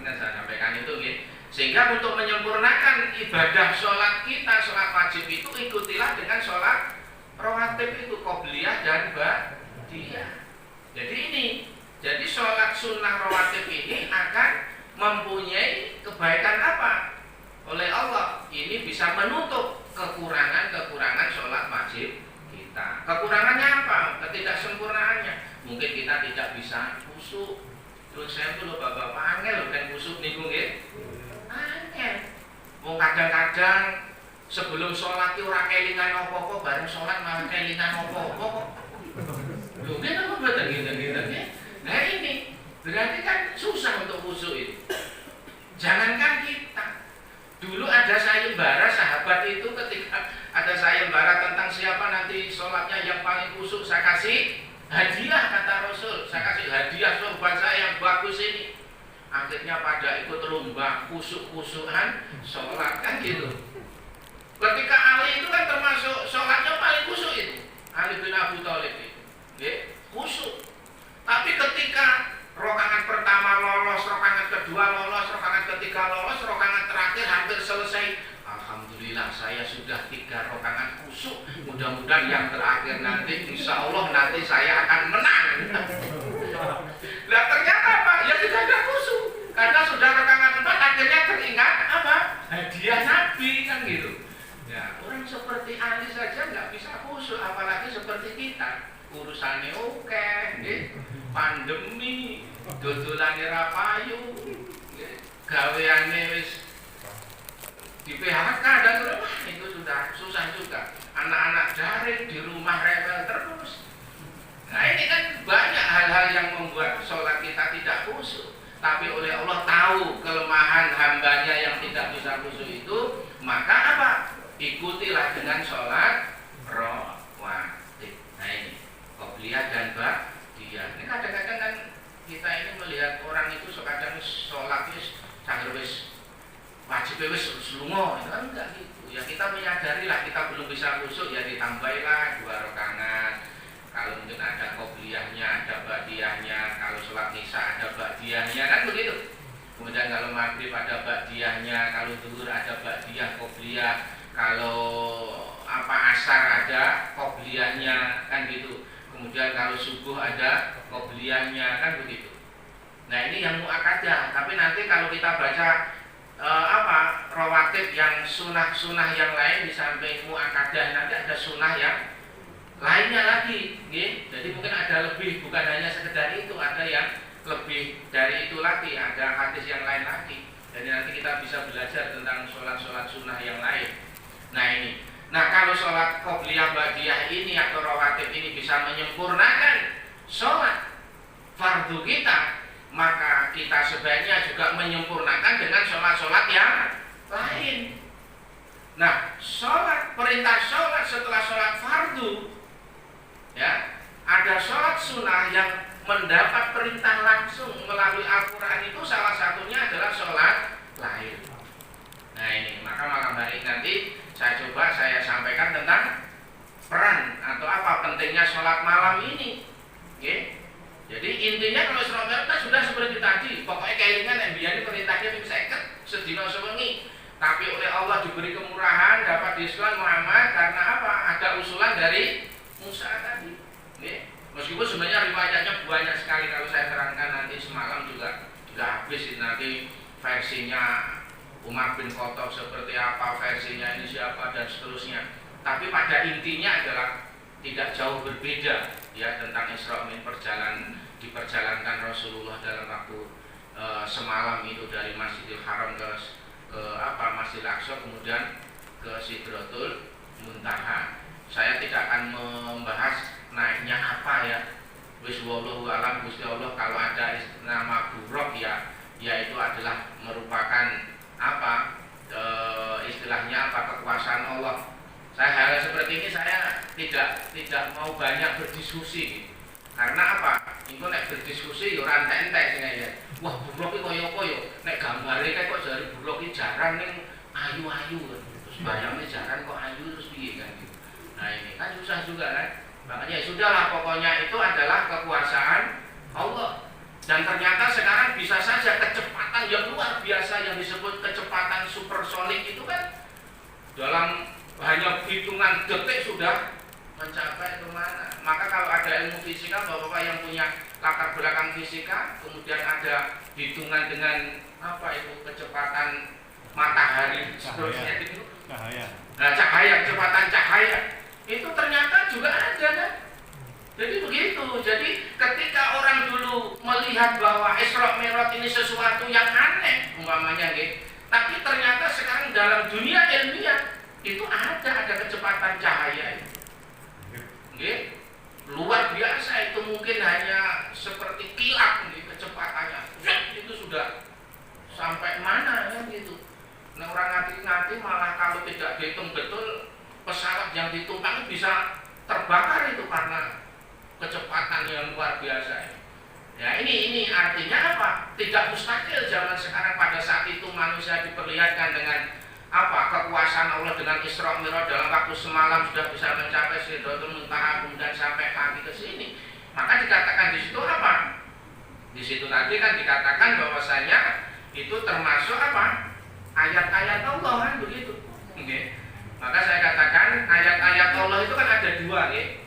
Kan saya sampaikan itu gitu. Sehingga untuk menyempurnakan ibadah sholat kita, sholat wajib itu ikutilah dengan sholat rawatib itu, qobliyah dan ba'diyah. Jadi sholat sunnah rawatib ini akan mempunyai kebaikan apa? Oleh Allah, ini bisa menutup kekurangan-kekurangan sholat wajib kita. Kekurangannya apa? Ketidaksempurnaannya. Mungkin kita tidak bisa khusyuk. Terus saya tuh bapak-bapak angel kan khusyuk niku nggih. Angel. Wong kadang-kadang sebelum sholat itu ora kelingan apa-apa, bareng sholat malah kelingan apa-apa. Lho, kenapa mboten gitu-gitu nggih? Nah ini berarti kan susah untuk khusyuk itu. Jangankan kita. Dulu ada sayembara sahabat itu, ketika ada sayembara tentang siapa nanti sholatnya yang paling khusyuk, saya kasih hadiah, kata Rasul. Saya kasih hadiah sorban saya yang bagus ini. Akhirnya pada ikut lomba khusyuk-khusyukan sholat kan gitu. Ketika Ali itu kan termasuk sholatnya paling khusyuk itu, Ali bin Abi Thalib itu khusyuk. Tapi ketika rakaat pertama lolos, rakaat kedua lolos, rakaat ketiga lolos, rakaat terakhir hampir selesai, alhamdulillah saya sudah 3 rakaat khusyuk. Mudah-mudahan yang terakhir nanti insya Allah nanti saya akan menang. Nah ternyata apa? Ya tidak ada khusyuk. Karena sudah rakaat 4 akhirnya teringat apa? Hadiah Nabi kan gitu. Ya, orang seperti Ali saja nggak bisa khusyuk, apalagi seperti kita. Urusannya oke, pandemi, dodolane ra payu, gaweane wis di PHK dan rumah itu sudah susah juga. Anak-anak daring di rumah rewel terus. Nah ini kan banyak hal-hal yang membuat sholat kita tidak khusyuk. Tapi oleh Allah tahu kelemahan hambanya yang tidak bisa khusyuk itu, maka apa? Ikutilah dengan sholat rawatib. Nah ini qobliyah dan ba'diyah. Ini kadang-kadang kan kita ini melihat orang itu kadang sholat wis sangar wis wajib wis lunga, itu kan enggak gitu. Ya kita menyadari lah kita belum bisa khusyuk, ya ditambahilah 2 rakaat. Kalau mungkin ada qobliyahnya, ada ba'diyahnya. Kalau sholat isya ada ba'diyahnya, kan begitu. Kemudian kalau maghrib ada ba'diyahnya, kalau zuhur ada ba'diyah qobliyah. Kalau asar ada qobliyahnya kan gitu. Kemudian kalau subuh ada qobliyahnya kan begitu. Nah ini yang mu'akkadah. Tapi nanti kalau kita baca rawatib yang sunah-sunah yang lain di samping mu'akkadah, nanti ada sunah yang lainnya lagi, gitu. Jadi mungkin ada lebih, bukan hanya sekedar itu, ada yang lebih dari itu lagi, ada hadis yang lain lagi. Jadi nanti kita bisa belajar tentang sholat-sholat sunnah yang lain. Nah ini, kalau sholat qobliyah ba'diyah ini atau rawatib ini bisa menyempurnakan sholat fardu kita, maka kita sebaiknya juga menyempurnakan dengan sholat-sholat yang lain. Nah, perintah sholat setelah sholat fardu, ya, ada sholat sunnah yang mendapat perintah langsung melalui Al-Quran itu salah satunya adalah sholat lain. Nah ini, maka malam hari ini nanti saya sampaikan tentang peran atau apa pentingnya sholat malam ini. Oke? Jadi intinya kalau Isra Mi'raj sudah seperti tadi, pokoknya kelingan yang biar perintahnya ping 50 sedina sewengi. Tapi oleh Allah diberi kemurahan dapat diskon Muhammad karena apa? Ada usulan dari Musa tadi. Oke? Meskipun sebenarnya riwayatnya banyak sekali, kalau saya terangkan nanti semalam juga habis nanti versinya Umar bin Khattab seperti apa, versinya ini siapa dan seterusnya. Tapi pada intinya adalah tidak jauh berbeda ya tentang Isra Mi'raj diperjalankan Rasulullah dalam waktu semalam itu dari Masjidil Haram ke Masjidil Aqsa kemudian ke Sidratul Muntaha. Saya tidak akan membahas naiknya apa ya. Wis wallahu alam Gusti Allah, kalau ada nama buruk ya itu adalah merupakan istilahnya kekuasaan Allah. Hal seperti ini saya tidak mau banyak berdiskusi. Karena apa? Iku nek berdiskusi yo ora entek-entek sing ya. Wah, buruk iki kaya apa yo? Nek gambare kok jare buruk iki jarang ning ayu-ayu. Terus bayangnya jarang kok ayu terus piye kan gitu. Nah, ini kan susah juga kan? Makanya sudahlah, pokoknya itu adalah kekuasaan Allah. Dan ternyata sekarang bisa saja kecepatan yang luar dalam hanya hitungan detik sudah mencapai kemana. Maka kalau ada ilmu fisika, bapak-bapak yang punya latar belakang fisika, kemudian ada hitungan dengan apa itu kecepatan matahari, seterusnya gitu. Nah, cahaya, kecepatan cahaya itu ternyata juga ada kan. Jadi begitu. Jadi ketika orang dulu melihat bahwa Isra Mi'raj ini sesuatu yang aneh umpamanya gitu, tapi ternyata sekarang dalam dunia ilmiah itu ada kecepatan cahaya itu. Gitu. Luar biasa, itu mungkin hanya seperti kilat gitu, kecepatannya. Itu sudah sampai mana kan gitu. Nah, orang ngati-ngati malah kalau tidak dihitung betul pesawat yang ditumpangi bisa terbakar itu karena kecepatan yang luar biasa. Ya ini artinya apa? Tidak mustahil zaman sekarang pada saat itu manusia diperlihatkan dengan apa kekuasaan Allah dengan Isra Mi'raj dalam waktu semalam sudah bisa mencapai Sidratul Muntaha dan sampai kaki ke sini. Maka dikatakan di situ apa? Di situ tadi kan dikatakan bahwasanya itu termasuk apa? Ayat-ayat Allah kan begitu. Okay. Maka saya katakan ayat-ayat Allah itu kan ada dua, okay?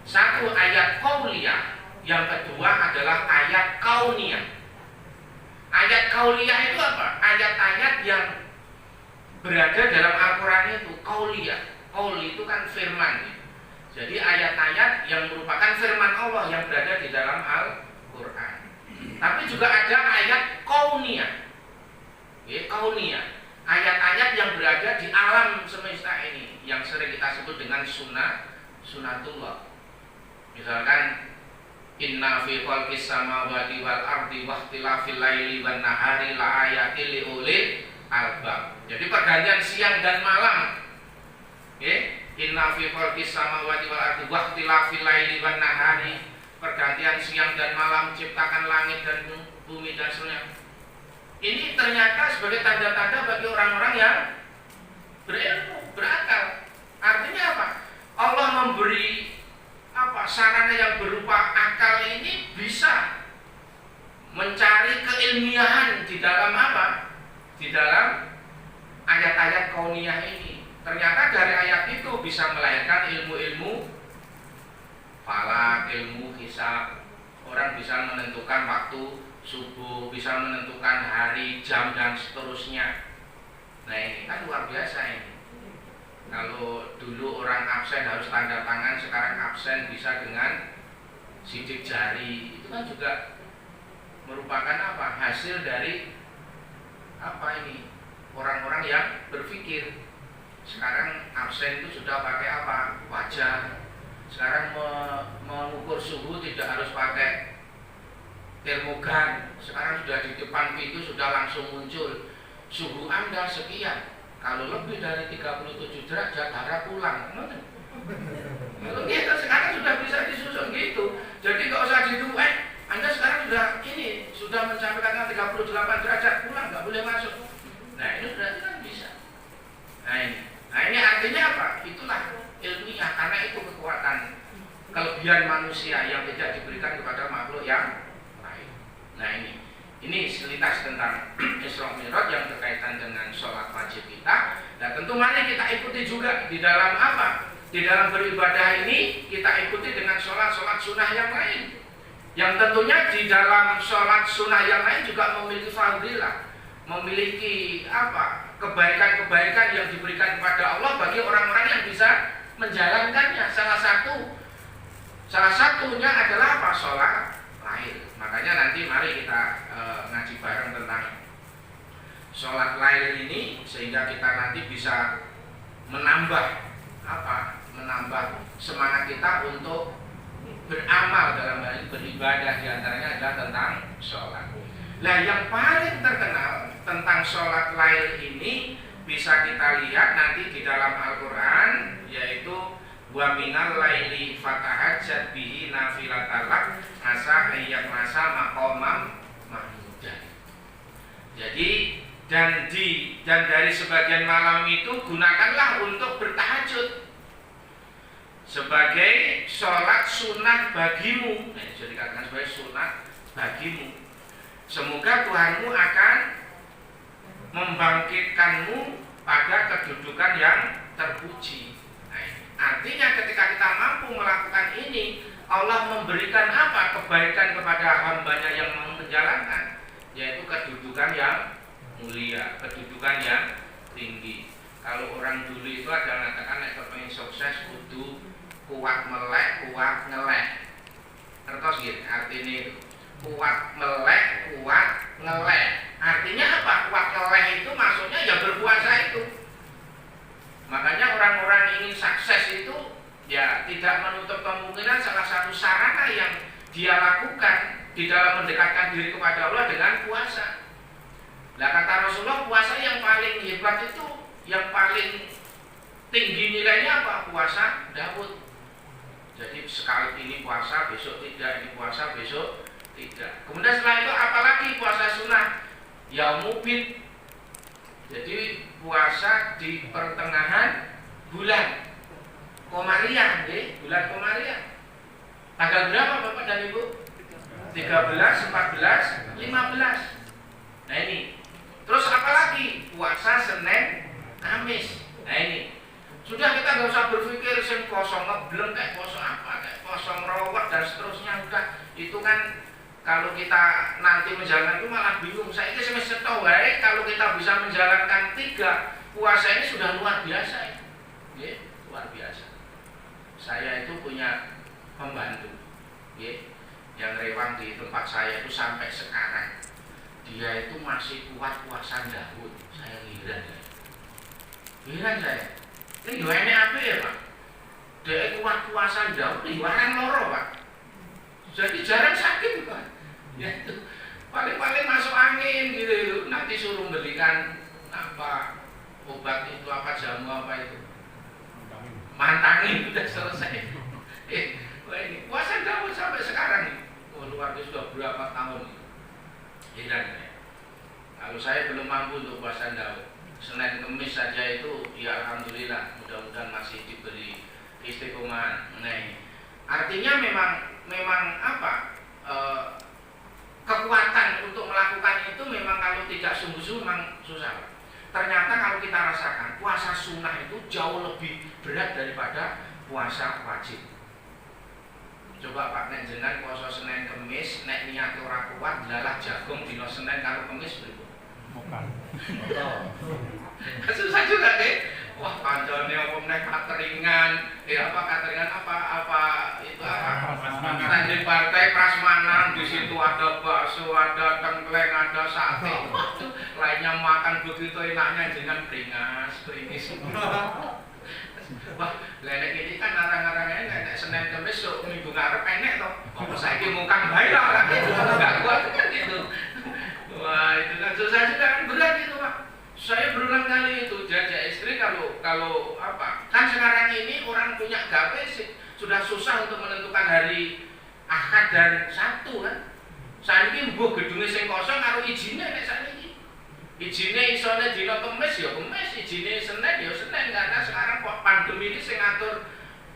Satu ayat qauliyah, yang kedua adalah ayat kauniyah. Ayat kauliyah itu apa? Ayat-ayat yang berada dalam Al-Quran itu qauliyah. Qaul itu kan firman. Jadi ayat-ayat yang merupakan firman Allah yang berada di dalam Al-Quran. Tapi juga ada ayat kauniyah. Kauniyah, ayat-ayat yang berada di alam semesta ini yang sering kita sebut dengan sunatullah. Misalkan inna fi khalqis samawati wal ardi wakhtilafil laili wan nahari la ayatil liulil albab. Jadi pergantian siang dan malam. Inna fi khalqis samawati wal ardi wakhtilafil laili wan nahari, pergantian siang dan malam, ciptakan langit dan bumi dan seterusnya. Ini ternyata sebagai tanda-tanda bagi orang-orang yang berilmu, berakal. Artinya apa? Allah memberi sarana yang berupa akal ini bisa mencari keilmiahan di dalam apa? Di dalam ayat-ayat kauniyah ini. Ternyata dari ayat itu bisa melahirkan ilmu-ilmu falak, ilmu hisab. Orang bisa menentukan waktu subuh, bisa menentukan hari, jam, dan seterusnya. Nah ini kan luar biasa ini. Kalau dulu orang absen harus tanda tangan, sekarang absen bisa dengan sidik jari. Itu kan juga merupakan apa? Hasil dari apa ini? Orang-orang yang berpikir. Sekarang absen itu sudah pakai apa? Wajah. Sekarang mengukur suhu tidak harus pakai termogan. Sekarang sudah di depan pintu sudah langsung muncul suhu Anda sekian. Kalau lebih dari 37 derajat harap pulang. Kalau gitu sekarang sudah bisa disusun gitu. Jadi nggak usah ditunggu. Anda sekarang sudah mencapai katakan 38 derajat, pulang nggak boleh masuk. Nah ini berarti kan bisa. Nah ini artinya apa? Itulah ilmiah, karena itu kekuatan kelebihan manusia yang tidak diberikan kepada makhluk yang lain. Nah ini selintas tentang Isra Mi'raj yang berkaitan dengan sholat wajib kita. Nah tentu mari kita ikuti juga di dalam apa? Di dalam beribadah ini kita ikuti dengan sholat sunnah yang lain. Yang tentunya di dalam sholat sunnah yang lain juga memiliki fadilah, memiliki apa? Kebaikan-kebaikan yang diberikan kepada Allah bagi orang-orang yang bisa menjalankannya. Salah satunya adalah apa? Sholat lail. Makanya nanti mari kita ngaji bareng tentang sholat lail ini sehingga kita nanti bisa menambah semangat kita untuk beramal dalam hal ini beribadah, diantaranya adalah tentang sholat. Nah yang paling terkenal tentang sholat lail ini bisa kita lihat nanti di dalam Al-Quran, yaitu wa minal laili fatahajjat bihi nafilatalak asa ayyak masa maqamam mahmudan. Jadi dan dari sebagian malam itu gunakanlah untuk bertahajud sebagai sholat sunat bagimu. Jadi dikatakan sebagai sunat bagimu. Semoga Tuhanmu akan membangkitkanmu pada kedudukan yang terpuji. Nah, artinya ketika kita mampu melakukan ini, Allah memberikan apa? Kebaikan kepada hambanya yang mau menjalankan, yaitu kedudukan yang mulia, kedudukan yang tinggi. Kalau orang dulu itu ada mengatakan nek kepengin sukses kudu kuat melek, kuat ngelek. Terus gitu, artinya itu kuat melek, kuat ngelek. Artinya apa? Kuat ngelek itu maksudnya ya berpuasa itu. Makanya orang-orang ingin sukses itu ya tidak menutup kemungkinan salah satu sarana yang dia lakukan di dalam mendekatkan diri kepada Allah dengan puasa. Nah kata Rasulullah, puasa yang paling hebat itu, yang paling tinggi nilainya apa? Puasa Daud. Jadi sekali ini puasa, besok tidak, ini puasa, besok tidak. Kemudian setelah itu apalagi puasa sunnah? Yaumubid. Jadi puasa di pertengahan bulan Komariah, bulan Komariah. Tanggal berapa Bapak dan Ibu? 13, 14, 15. Nah ini. Terus apalagi? Puasa Senin, Kamis. Nah ini. Sudah kita nggak usah berpikir sing kosong ngebleng kayak kosong apa, kayak kosong rawat dan seterusnya. Udah itu kan kalau kita nanti menjalankan itu malah bingung. Saya ini semester tahu kalau kita bisa menjalankan 3 puasa ini sudah luar biasa. Ya, luar biasa. Saya itu punya pembantu, ya, yang rewang di tempat saya itu sampai sekarang. Dia itu masih kuat puasa Daud. Saya heran ya. Heran saya. Ini gimana apa ya Pak? Dia kuat puasa Daud, ibaran loro Pak. Jadi jarang sakit Pak. Ya itu paling-paling masuk angin gitu. Nanti suruh belikan apa obat itu apa jamu apa itu. Mantangin udah selesai. Wah ini puasa Daud sampai sekarang nih. Oh, luar biasa sudah berapa tahun nih. Heran ya. Kalau saya belum mampu untuk puasa Daud, Senin Kemis saja itu ya alhamdulillah, mudah-mudahan masih diberi istiqomah. Nah, artinya memang apa? Kekuatan untuk melakukan itu memang kalau tidak sungguh-sungguh memang susah. Ternyata kalau kita rasakan puasa sunnah itu jauh lebih berat daripada puasa wajib. Coba Pak nek jenengan puasa Senin Kemis nek niat ora kuat dalah jagung dina Senin karo Kemis pripun? Bukan. Susah juga deh. Wah kancane apa meneh cateringan, apa cateringan apa itu apa? Standing partai prasmanan, di situ ada bakso, ada tengkleng, ada sate. Lainnya makan begitu enaknya dengan pringis. Wah, lenek ini kan arang-arangnya enek Senin Kamis sok minggu ngarep enek toh. Apa saiki mukang bae lah gitu. Enggak kuat kan gitu. Wah, itu kan susah juga kan berat itu, Pak. Saya berulang kali itu jajak istri kalau apa? Kan sekarang ini orang punya gawe sudah susah untuk menentukan hari Ahad dan Sabtu kan. Saiki mbuh gedunge sing kosong karo ijine nek saiki. Ijine isone dina Kemis ya Kemis, ijine Senin ya Senin karena sekarang kok pandemi ini sing ngatur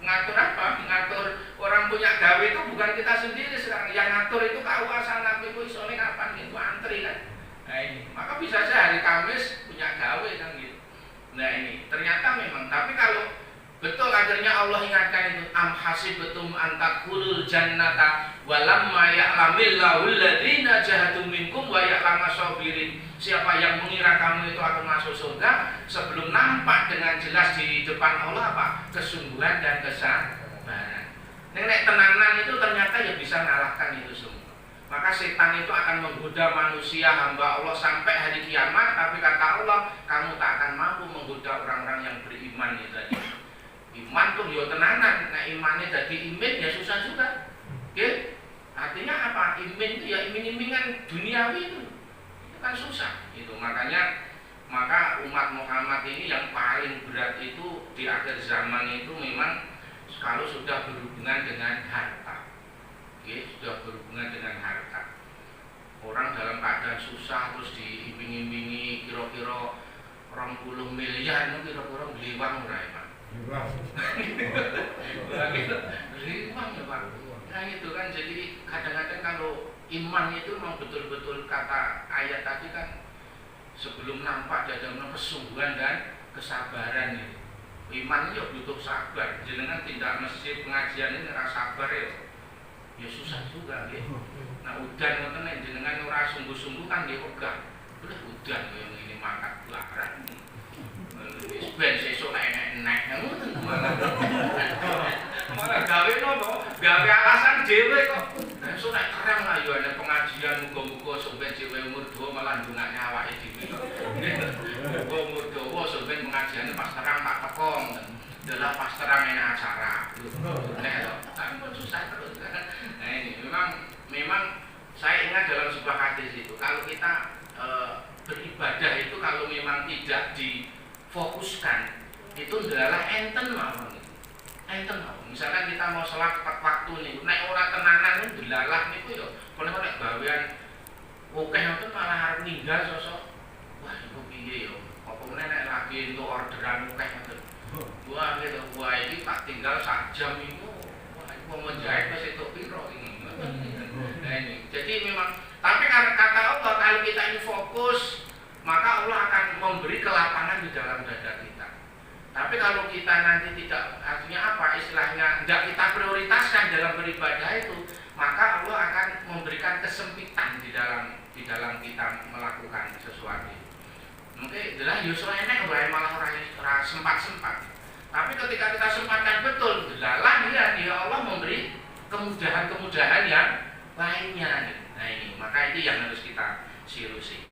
apa? Ngatur orang punya gawe itu bukan kita sendiri sekarang. Yang ngatur itu KUA sana itu isone kapan itu antri kan. Nah ini, maka bisa saja hari Kamis punya gawe kan gitu. Nah ini, ternyata memang, tapi kalau betul akhirnya Allah ingatkan itu am hasibatum antakulul jannata walamma ya'lamillahu alladziina jahadu minkum wa ya'lamu sabirin. Siapa yang mengira kamu itu akan masuk surga sebelum nampak dengan jelas di depan Allah apa? Kesungguhan dan kesabaran. Nek tenanan itu ternyata ya bisa mengalahkan itu semua. Maka setan itu akan menggoda manusia hamba Allah sampai hari kiamat, tapi kata Allah, kamu tak akan mampu menggoda orang-orang yang beriman itu tadi. Iman tuh ya tenanan, nah imannya jadi imin ya susah juga. Oke? Artinya apa? Imin itu ya iming-imingan duniawi itu kan susah. Itu makanya maka umat Muhammad ini yang paling berat itu di akhir zaman itu memang kalau sudah berhubungan dengan harta. Sudah berhubungan dengan harta. Orang dalam keadaan susah terus diiming-imingi kira-kira 20 miliar itu kira-kira beliwang ora ya Pak? Beliwang ya Pak. Nah itu kan jadi kadang-kadang kalau iman itu memang betul-betul kata ayat tadi kan sebelum nampak jadinya kesungguhan dan kesabaran itu. Iman yo butuh sabar. Jenengan tindak masjid pengajian ini rasa sabar ya susah juga gitu. Nah udan ngoten nek jenengan ora sungguh-sungguh kan nggih wegah. Udah udan koyo ngene mangkat larang. Wis ben sesuk enek-enek ngoten malah gawe nopo? Gawe alasan dhewe kok. Sesuk nek terang lah yo ada pengajian muga-muga sampeyan dhewe umur dawa malah ndongakne awake dhewe kok. Muga umur dawa sampeyan pengajiane pas terang tak teko ngoten. Dalam pas terang enak acara. Nek to, susah terus. Nah ini memang saya ingat dalam sebuah hadis itu kalau kita beribadah itu kalau memang tidak difokuskan itu adalah enten mawon. Enten mawon. Misalkan kita mau sholat tepat waktu niku nek ora tenanan niku delalah niku yo kono nek gawean akeh ngoten malah arep ninggal sosok. Wah iku piye yo? Apa meneh nek lagi entuk orderan akeh ngoten. Wah gitu, wah ini tak tinggal sak jam itu. Wah iku mau menjahit wis entuk piro ini. Nah ini. Jadi memang tapi karena kata Allah kalau kita ini fokus maka Allah akan memberi kelapangan di dalam dada kita. Tapi kalau kita nanti tidak, artinya apa istilahnya, tidak kita prioritaskan dalam beribadah itu, maka Allah akan memberikan kesempitan di dalam kita melakukan sesuatu. Mungkin adalah Yusuf enek malah orang sempat. Tapi ketika kita sempatkan betul, adalah dia Allah memberi kemudahan-kemudahan yang lainnya. Nah ini, maka itu yang harus kita sirusi.